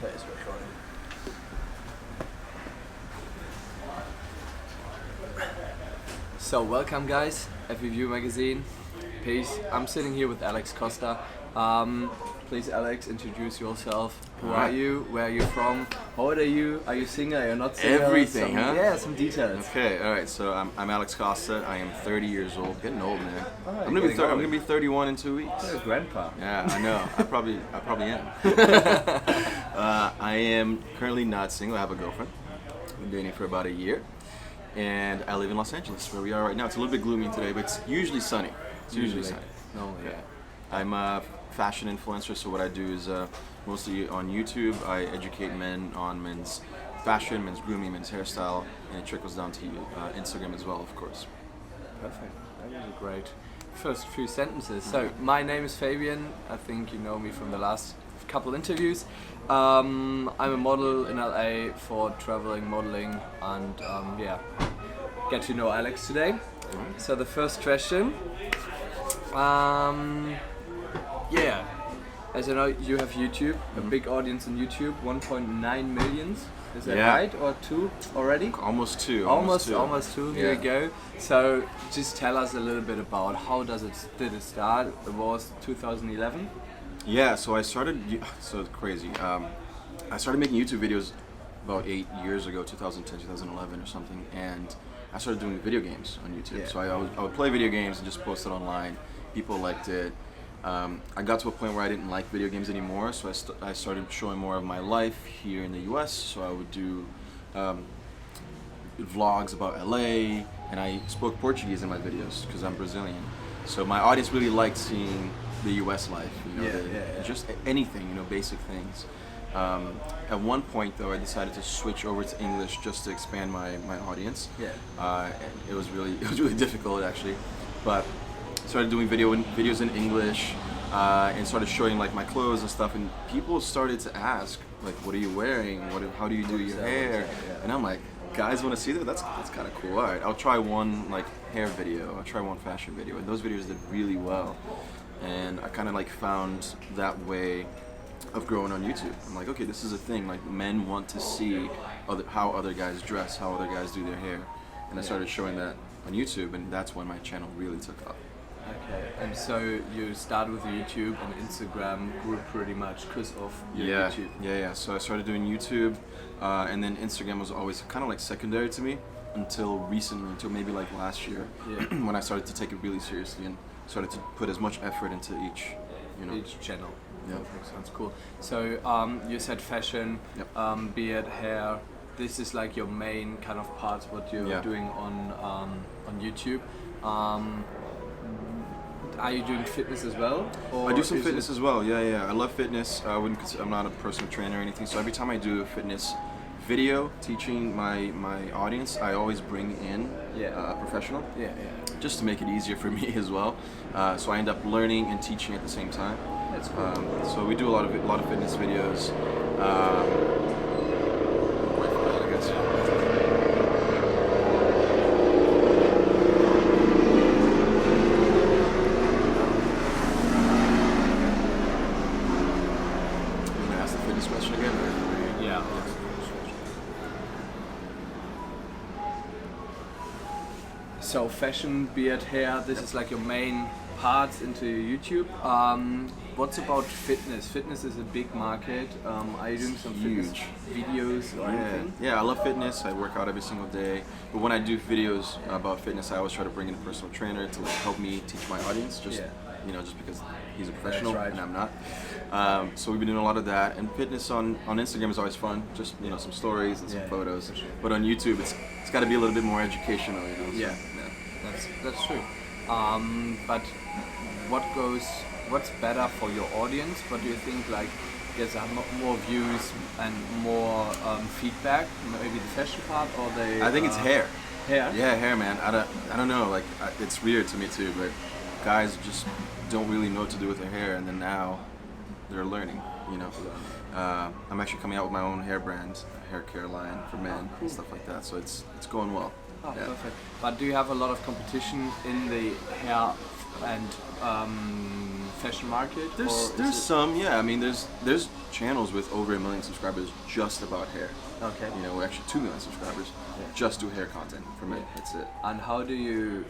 That is recording. So welcome guys, FView magazine. Peace. I'm sitting here with Alex Costa. Please Alex, introduce yourself. Who are you? Where are you from? How old are you? Are you single? Are you not single? Everything, huh? Yeah, some details. Okay, alright, so I'm Alex Costa. I am 30 years old. Getting old, man. Alright, I'm gonna be 31 in 2 weeks. You're a grandpa. Yeah, I know. I probably am. I am currently not single. I have a girlfriend. I've been dating for about a year. And I live in Los Angeles, where we are right now. It's a little bit gloomy today, but it's usually sunny. It's usually sunny. No, yeah. I'm a fashion influencer, so what I do is mostly on YouTube, I educate men on men's fashion, men's grooming, men's hairstyle, and it trickles down to Instagram as well, of course. Perfect. That was a great first few sentences. So, my name is Fabian. I think you know me from the last couple interviews. I'm a model in LA for traveling modeling, and get to know Alex today. So the first question, as you know, you have YouTube, a big audience on YouTube, 1.9 millions. Is that right, or 2 already? Almost 2. Almost 2. Here we Yeah. go. So just tell us a little bit about how did it start? It was 2011. Yeah, so I started, so it's crazy. I started making YouTube videos about 8 years ago, 2010, 2011 or something, and I started doing video games on YouTube. Yeah. So I would play video games and just post it online. People liked it. I got to a point where I didn't like video games anymore, so I started showing more of my life here in the US. So I would do vlogs about LA, and I spoke Portuguese in my videos because I'm Brazilian. So my audience really liked seeing the US life, just anything, basic things. At one point though, I decided to switch over to English just to expand my audience. And it was really difficult actually, but I started doing videos in English and started showing like my clothes and stuff, and people started to ask like, what are you wearing? How do you do your hair? And I'm like, guys want to see that? That's kind of cool. All right, I'll try one like hair video. I'll try one fashion video, and those videos did really well. And I kind of like found that way of growing on YouTube. I'm like, okay, this is a thing. Like, men want to see how other guys dress, how other guys do their hair, and I started showing that on YouTube, and that's when my channel really took off. Okay, and so you started with YouTube, and Instagram grew pretty much because of your YouTube. Yeah. So I started doing YouTube, and then Instagram was always kind of like secondary to me until recently, until maybe like last year, when I started to take it really seriously and started to put as much effort into each channel. Yeah, that sounds cool. So you said fashion, beard, hair. This is like your main kind of parts what you're doing on YouTube. Are you doing fitness as well? Or I do some fitness as well. Yeah. I love fitness. I'm not a personal trainer or anything. So every time I do a fitness video teaching my audience, I always bring in a professional. Just to make it easier for me as well. So I end up learning and teaching at the same time. That's cool. So we do a lot of fitness videos. I guess. You gonna ask the fitness question again? Yeah. So fashion, beard, hair, this is like your main parts into YouTube. What's about fitness? Fitness is a big market. Are you doing some fitness videos or anything? Yeah, I love fitness. I work out every single day. But when I do videos about fitness, I always try to bring in a personal trainer to help me teach my audience. Just because he's a professional and I'm not. So we've been doing a lot of that. And fitness on Instagram is always fun. Just some stories and some photos. For sure. But on YouTube, it's got to be a little bit more educational. That's true. But what's better for your audience? What do you think gets more views and more feedback? Maybe the fashion part or the? I think it's hair. Hair? Yeah, hair, man. I don't know. It's weird to me too, but guys just don't really know what to do with their hair, and then now they're learning. I'm actually coming out with my own hair brand, hair care line for men and stuff like that. So it's going well. Oh, perfect. But do you have a lot of competition in the hair and fashion market? There's some, yeah. I mean, there's channels with over 1 million subscribers just about hair. Okay. You know, actually 2 million subscribers just do hair content for me. That's it. And how do you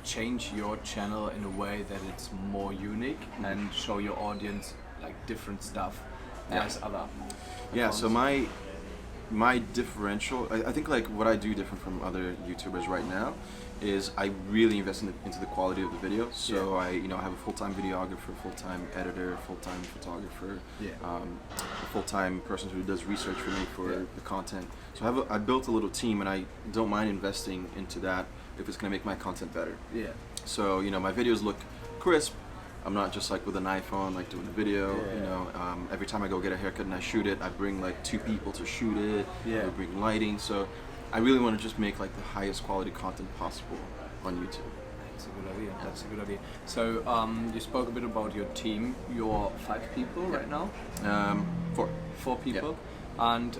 change your channel in a way that it's more unique and show your audience like different stuff as other? Yeah. So my differential, I think like what I do different from other YouTubers right now is I really invest into the quality of the video. So I have a full-time videographer, full-time editor, full-time photographer, a full-time person who does research for me for the content. So I built a little team, and I don't mind investing into that if it's gonna make my content better. Yeah. So my videos look crisp. I'm not just like with an iPhone like doing a video. Every time I go get a haircut and I shoot it, I bring like 2 people to shoot it. I bring lighting. So I really want to just make like the highest quality content possible on YouTube. That's a good idea. That's a good idea. So you spoke a bit about your team. You're 5 people right now. 4. 4 people. And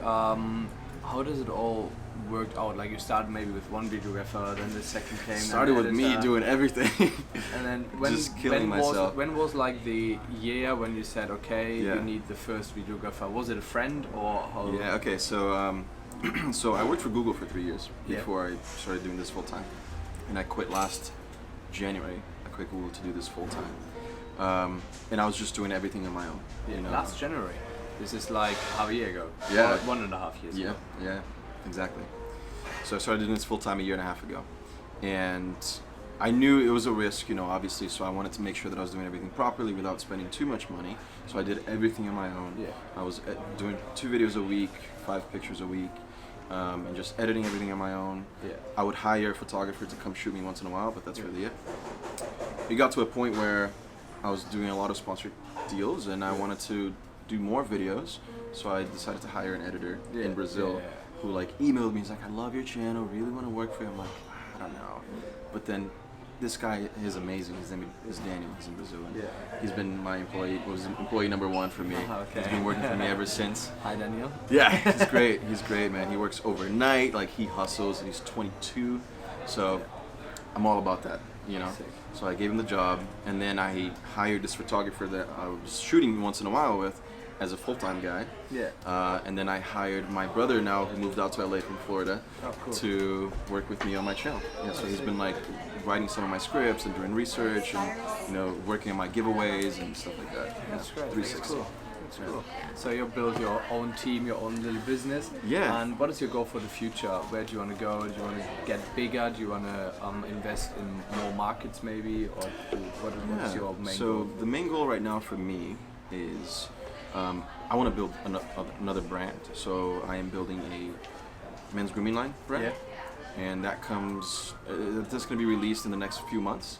how does it all work out? Like you started maybe with one videographer, then the second came. Started with me doing everything. And then when just killing myself. When was like the year when you said, okay, you need the first videographer? Was it a friend or how? Yeah. Okay. So so I worked for Google for 3 years before I started doing this full time, and I quit last January. I quit Google to do this full time, and I was just doing everything on my own. Last January. This is like half a year ago. Yeah. 1.5 years ago. Yeah. Exactly. So I started doing this full time 1.5 years ago, and I knew it was a risk, obviously. So I wanted to make sure that I was doing everything properly without spending too much money. So I did everything on my own. I was doing 2 videos a week, 5 pictures a week, and just editing everything on my own. I would hire a photographer to come shoot me once in a while, but that's really it. It got to a point where I was doing a lot of sponsored deals, and I wanted to do more videos. So I decided to hire an editor in Brazil. Who like emailed me. He's like, I love your channel, really want to work for you. I'm like, I don't know. But then this guy is amazing. His name is Daniel. He's in Brazil. He's been my employee. Was employee number 1 for me. He's been working for me ever since. Hi, Daniel. Yeah, he's great. He's great, man. He works overnight. Like he hustles. And he's 22. So I'm all about that. So I gave him the job, and then I hired this photographer that I was shooting once in a while with, as a full-time guy. And then I hired my brother now, who moved out to LA from Florida, to work with me on my channel. So he's been like writing some of my scripts and doing research and working on my giveaways and stuff like that. That's great. 360. That's cool. So you build your own team, your own little business. Yeah. And what is your goal for the future? Where do you want to go? Do you want to get bigger? Do you want to invest in more markets maybe? Or what is your main goal? So the main goal right now for me is I want to build another brand. So I am building a men's grooming line brand, and that comes. That's going to be released in the next few months.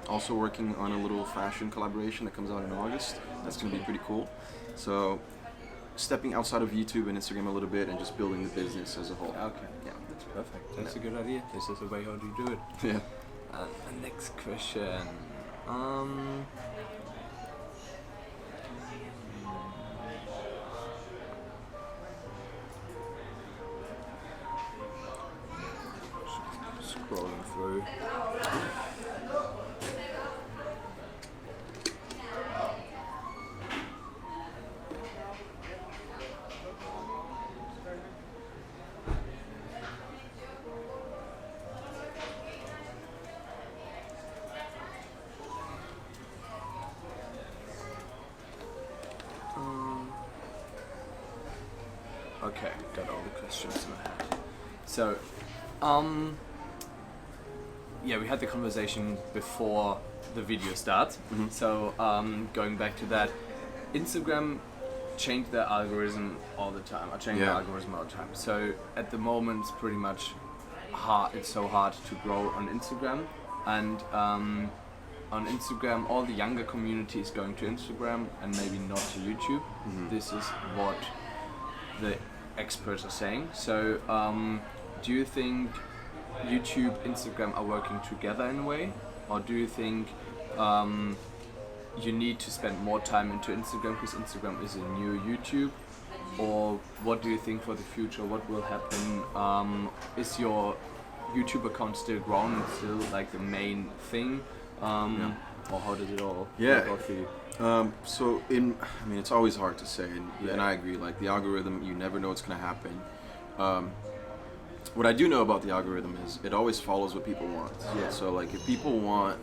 Also working on a little fashion collaboration that comes out in August. That's going to be pretty cool. So stepping outside of YouTube and Instagram a little bit and just building the business as a whole. Okay. Yeah, that's perfect. That's a good idea. This is the way how do you do it. Yeah. The next question. Scrolling through. Okay, got all the questions in my head. So, yeah, we had the conversation before the video starts. So, going back to that, Instagram changed their algorithm all the time. I change the algorithm all the time. So, at the moment, it's pretty much hard. It's so hard to grow on Instagram, and on Instagram, all the younger community is going to Instagram and maybe not to YouTube. This is what the experts are saying. So, do you think YouTube, Instagram are working together in a way, or do you think you need to spend more time into Instagram because Instagram is a new YouTube? Or what do you think for the future? What will happen? Is your YouTube account still growing? It's still like the main thing? or how did it all Yeah. work out for you? I mean, it's always hard to say, and I agree. Like the algorithm, you never know what's gonna happen. What I do know about the algorithm is it always follows what people want. Yeah. So like if people want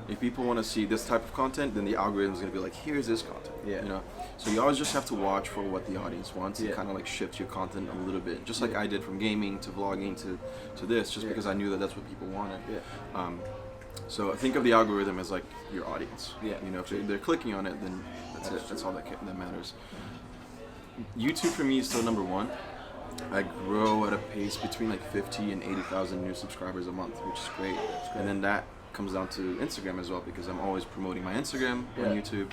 to see this type of content, then the algorithm is gonna be like, here's this content. Yeah. You know. So you always just have to watch for what the audience wants and Yeah. kind of like shift your content a little bit, just like I did from gaming to vlogging to this, just because I knew that that's what people wanted. Yeah. So think of the algorithm as like your audience. Yeah. You know, if they're clicking on it, then that's it. That's all that matters. YouTube for me is still number one. I grow at a pace between like 50 and 80,000 new subscribers a month, which is great. And then that comes down to Instagram as well, because I'm always promoting my Instagram on YouTube.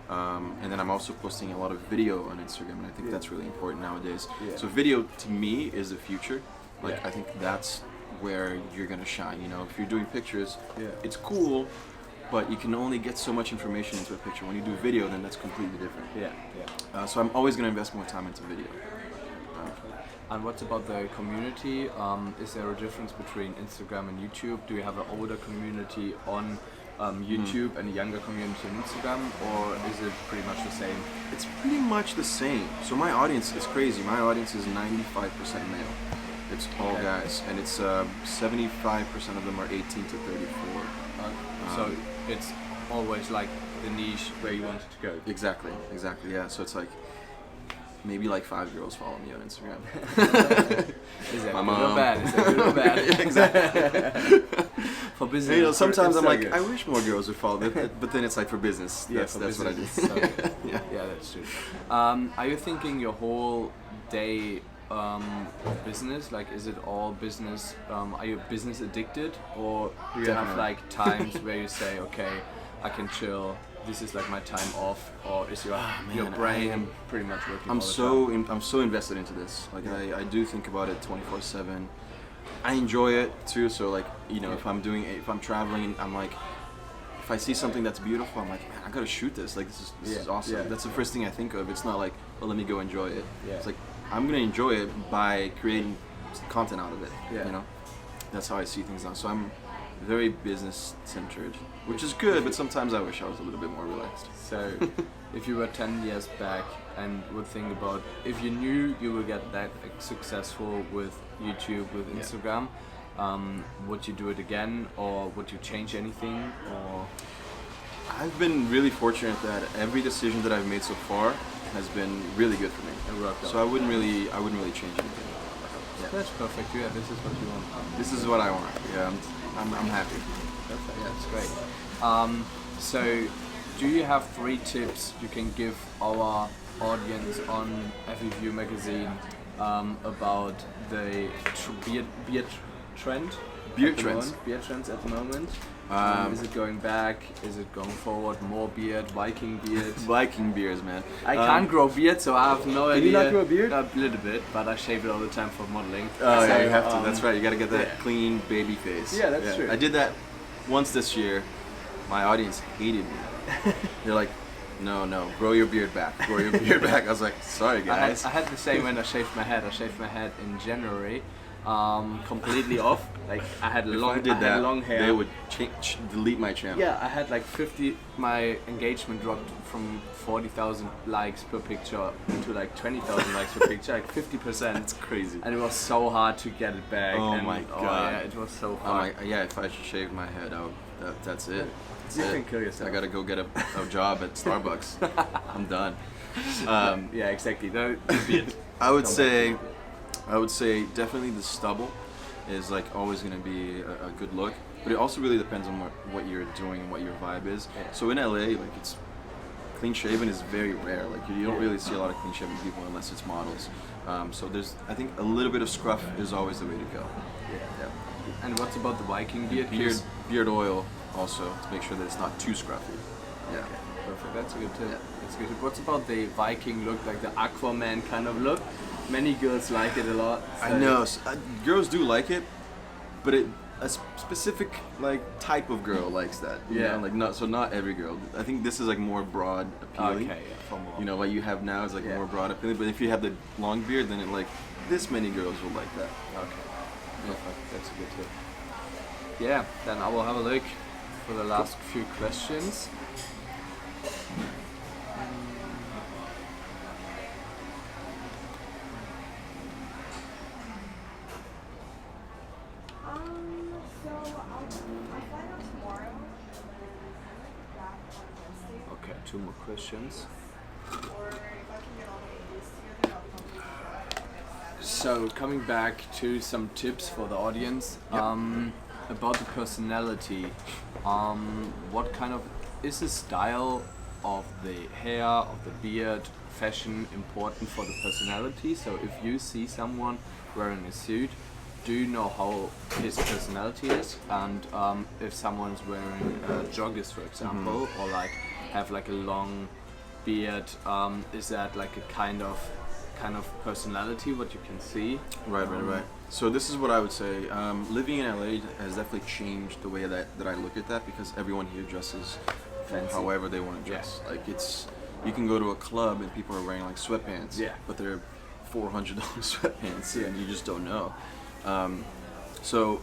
And then I'm also posting a lot of video on Instagram, and I think that's really important nowadays. Yeah. So video to me is the future. Like Yeah. I think that's where you're gonna shine. You know, if you're doing pictures, Yeah. it's cool, but you can only get so much information into a picture. When you do video, then that's completely different. Yeah. So I'm always gonna invest more time into video. And what about the community? Is there a difference between Instagram and YouTube? Do you have an older community on YouTube and a younger community on Instagram, or is it pretty much the same? It's pretty much the same. So my audience is crazy. My audience is 95% male. It's all guys, and it's 75% of them are 18 to 34. So it's always like the niche where you wanted to go. Exactly, yeah. So it's like maybe like 5 girls follow me on Instagram. Is that My good mom. or bad? Is that good or bad? Yeah, exactly. For business. You know, sometimes I'm like, Instagram. I wish more girls would follow, but then it's like for business. That's what I do. So, Yeah. yeah, that's true. Are you thinking your whole day of business? Like, is it all business? Are you business addicted, or do you have Definitely. like times where you say, okay, I can chill. This is like my time off, or is your man, brain I am- pretty much working? I'm all the time? I'm so invested into this. Like I do think about it 24/7. I enjoy it too. So like, you know, if I'm traveling, I'm like, if I see something that's beautiful, I'm like, man, I gotta shoot this. Like this is awesome. Yeah. That's the first thing I think of. It's not like, well, let me go enjoy it. Yeah. It's like I'm gonna enjoy it by creating content out of it. Yeah. You know, that's how I see things now. So I'm very business centered, which is good. But sometimes I wish I was a little bit more relaxed. So, if you were 10 years back and would think about if you knew you would get that successful with YouTube, with Instagram, would you do it again, or would you change anything? Or I've been really fortunate that every decision that I've made so far has been really good for me. it worked out? So I wouldn't really change anything. That's perfect. Yeah, this is what you want. This is what I want. Yeah, I'm happy. Perfect. That's great. So, do you have 3 tips you can give our audience on FEView magazine about the beard trend? Beard at the trends? moment? Beard trends at the moment. Is it going back? Is it going forward? More beard? Viking beard? Viking beers, man. I can't grow beard, so I have no idea. Can you not grow a beard? A little bit, but I shave it all the time for modeling. Oh So, yeah, you have to. That's right. You gotta get that yeah. clean baby face. Yeah, that's true. I did that once this year. My audience hated me. They're like, no, grow your beard back. Grow your beard back. I was like, sorry guys. I had the same when I shaved my head. I shaved my head in January, completely off. Like I had If long, I did I that, had long hair. they would delete my channel. Yeah, I had like 50. My engagement dropped from 40,000 likes per picture to like 20,000 likes per picture, like 50%. That's crazy. And it was so hard to get it back. Oh and, my Oh, God. yeah, it was so I'm fun. like, yeah, if I should shave my head, that's it. That's You it. can kill yourself. I gotta go get a job at Starbucks. I'm done. Yeah, exactly. No, the beard. I would say definitely the stubble is like always gonna be a good look, but it also really depends on what you're doing and what your vibe is. Yeah. So in LA, like it's clean shaven is very rare. Like you don't really see a lot of clean shaven people unless it's models. So I think a little bit of scruff is always the way to go. Yeah. And what's about the Viking beard? Beard oil also to make sure that it's not too scruffy. Yeah. Okay, perfect. That's a good tip. That's a good tip. What's about the Viking look, like the Aquaman kind of look? Many girls like it a lot. I so- know girls do like it, but a specific like type of girl likes that. You Yeah. know? Like not every girl. I think this is like more broad appealing. Okay, yeah, for more. You know, what you have now is like Yeah. more broad appealing. But if you have the long beard, then it like this many girls will like that. Okay. Perfect. That's a good tip. Yeah, then I will have a look. for the last few questions. Okay, 2 more questions. So coming back to some tips for the audience, about the personality. What kind of is the style of the hair, of the beard, fashion important for the personality? So if you see someone wearing a suit, do you know how his personality is? And if someone's wearing joggers, for example, or like have like a long beard, is that like a kind of personality what you can see? Right. So this is what I would say. Living in LA has definitely changed the way that I look at that, because everyone here dresses Fancy. however they want to dress. Like you can go to a club and people are wearing like sweatpants, but they're $400 sweatpants, and you just don't know. So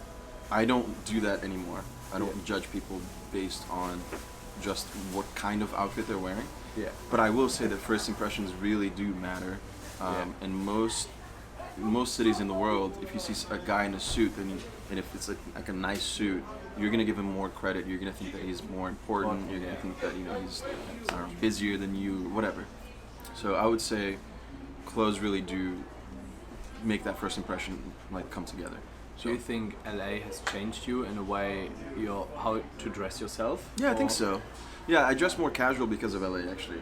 I don't do that anymore. I don't judge people based on just what kind of outfit they're wearing. Yeah. But I will say that first impressions really do matter. And most cities in the world, if you see a guy in a suit, and if it's like a nice suit, you're gonna give him more credit. You're gonna think that he's more important. You're gonna think that he's busier than you, whatever. So I would say clothes really do make that first impression like come together. So do you think LA has changed you in a way how to dress yourself? Yeah, I think so. Yeah, I dress more casual because of LA actually.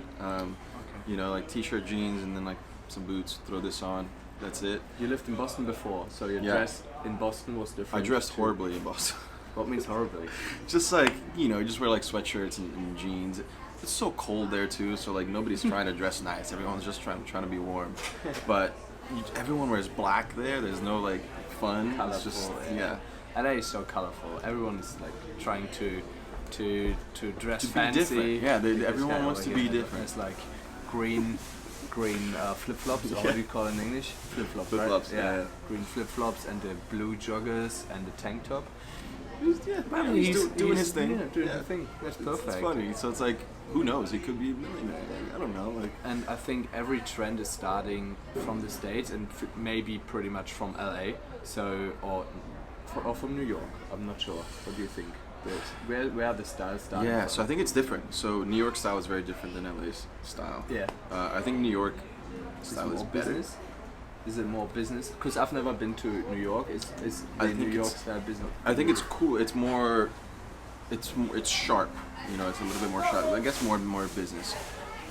Like t-shirt, jeans, and then like some boots, throw this on, that's it. You lived in Boston before, so your dress in Boston was different. I dressed horribly in Boston. What means horribly? Just like, you just wear like sweatshirts and jeans. It's so cold there too, so like nobody's trying to dress nice. Everyone's just trying to be warm. But everyone wears black there. There's no like fun. Colorful, it's just LA is so colorful. Everyone is like trying to dress to fancy. be different. Yeah, everyone wants to be different. It's like green flip-flops, or what do you call it in English? Flip-flops, right? Flip-flops, yeah. Green flip-flops and the blue joggers and the tank top. He's doing his thing. Yeah, doing his thing. That's perfect. It's funny. So it's like, who knows? He could be a millionaire. Like, I don't know. Like, and I think every trend is starting from the States and maybe pretty much from LA. So or from New York. I'm not sure. What do you think? Where the style started? Yeah, so I think it's different. So New York style is very different than LA's style. Yeah. I think New York style is better. Business? Is it more business? Because I've never been to New York. Is the New York style business? I think it's cool. It's more. It's sharp. It's a little bit more sharp. I guess more business.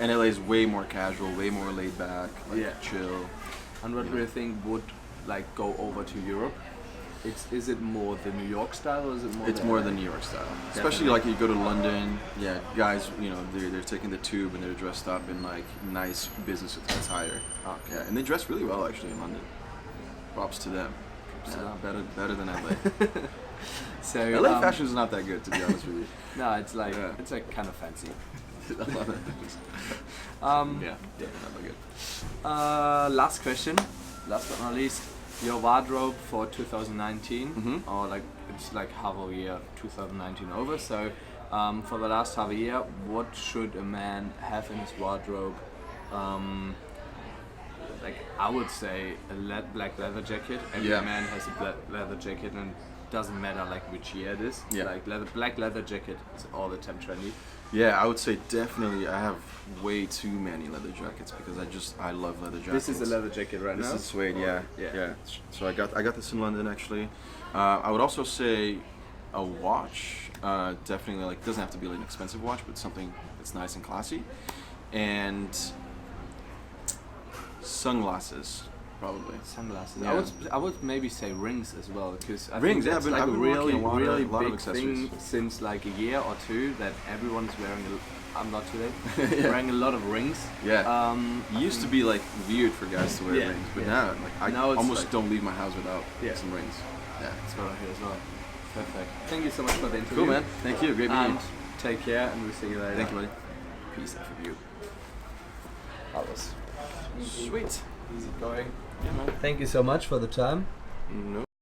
And LA is way more casual, way more laid back, chill. And what do you think would like go over to Europe? Is it more the New York style, or is it more? It's more the New York style. Definitely. Especially like you go to London. Yeah, guys, they're taking the tube and they're dressed up in like nice business attire. Okay. Yeah, and they dress really well actually in London. Props to them. Better than LA. So LA fashion is not that good, to be honest with you. No, it's like kind of fancy. I love it. Not that good. Last question, last but not least, your wardrobe for 2019, or like it's like half a year 2019 over. So for the last half a year, what should a man have in his wardrobe? Like I would say a black leather jacket. Every man has a black leather jacket, and it doesn't matter like which year it is. Yeah. Like black leather jacket is all the time trendy. Yeah, I would say definitely I have way too many leather jackets because I love leather jackets. This is a leather jacket right now? This is suede, yeah. So I got this in London actually. I would also say a watch, definitely like doesn't have to be like an expensive watch, but something that's nice and classy. And sunglasses, probably. Sunglasses. Yeah. I would maybe say rings as well, because I rings. think that's I've been really a lot of big accessories. thing since like a year or two that everyone's wearing. I'm not today. Wearing a lot of rings. Yeah. It used to be like weird for guys to wear rings, but now like I almost like, don't leave my house without some rings. Yeah, that's what I hear as well. Perfect. Thank you so much for the interview. Cool, man. Thank you. Great meeting you. Take care, and we'll see you later. Thank you, buddy. Peace out for you. That was sweet. Easy going. Yeah, man. Thank you so much for the time. No